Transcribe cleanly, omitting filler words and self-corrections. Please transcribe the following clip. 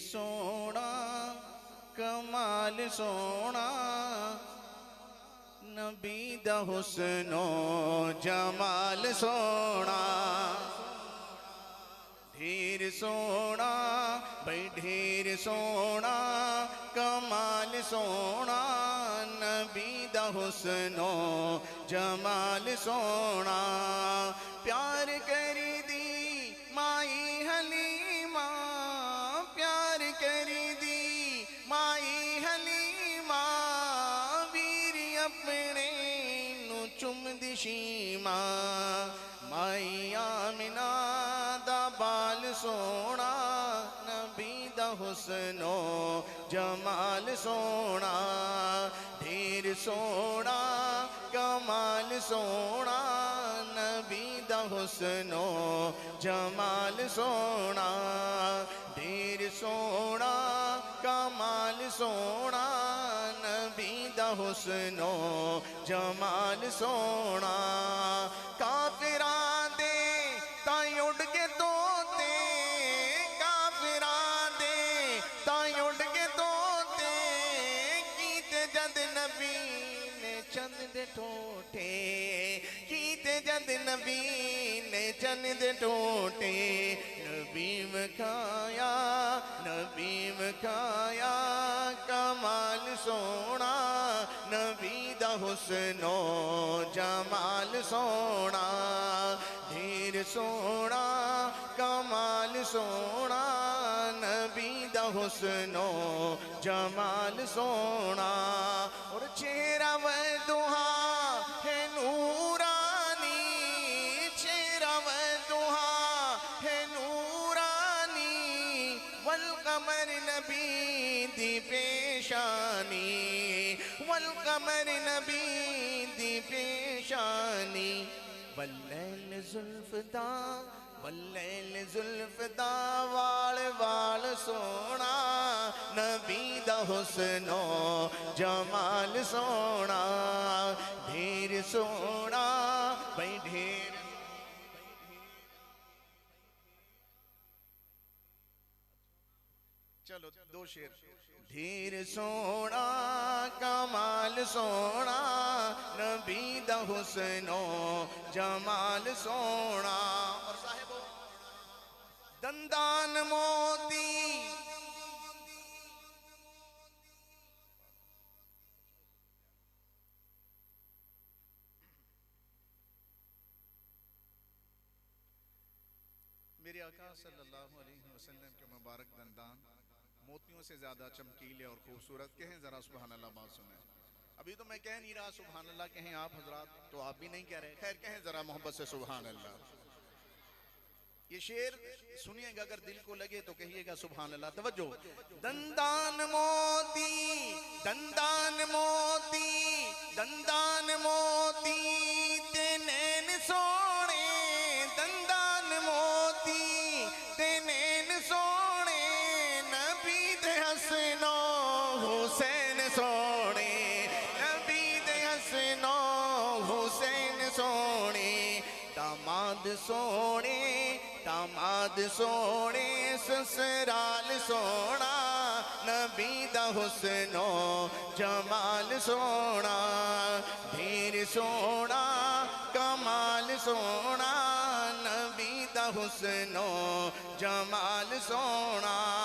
سونا کمال سونا نبی دا حسن و جمال سونا ڈھیر سونا بھئی ڈھیر سونا کمال سونا نبی دا حسن و جمال سونا پیار کری دی مائی حلیمہ پیار کری دی مائی حلیمہ ویری اپنے نو چم دی شیمہ مائی آمنہ دا بال سونا نبی دا حسن و جمال سونا ڈھیر سونا کمال سونا نبی دا حسن و جمال سونا ڈھیر سونا کمال سونا نبی دا حسن و جمال سونا کافران دے تائیں اڑ کے توتے کافران دے تائیں اڑ کے توتے کیتے جد نبی نے چند دے ٹوٹے کیتے جد نبی نے چند دے ٹوٹے نبی مکھایا کمال سونا نبی دا حسن و جمال سونا ڈھیر سونا کمال سونا نبی دا حسن و جمال سونا اور چہرہ وضحا ہے نورانی چہرہ وضحا ہے نورانی والقمر نبی دی پیشانی والقمر نبی دی پیشانی واللیل زلف دا وال وال سونا نبی دا حسن و جمال سونا ڈھیر سونا بھئی ڈھیر چلو دو شیر ڈھیر سونا کمال سونا نبی دا حسن و جمال سونا اور صاحبو دندان موتی میرے آقا صلی اللہ علیہ وسلم کے مبارک دندان موتیوں سے زیادہ چمکیلے اور خوبصورت کہیں ذرا سبحان اللہ بات سنیں ابھی تو میں کہہ نہیں رہا سبحان اللہ کہیں آپ حضرات تو آپ بھی نہیں کہہ رہے خیر کہیں ذرا محبت سے سبحان اللہ یہ شعر سنیے گا اگر دل کو لگے تو کہیے گا سبحان اللہ توجہ دندان موتی دندان موتی دندان موتی تے نین سونے دندان موتی تے نین سونے نبی دے حسن و حسین سونے نبی دے حسن و حسین سونے داماد سونے سسرال سونا نبی دا حسن و جمال سونا ڈھیر سونا کمال سونا نبی دا حسن و جمال سونا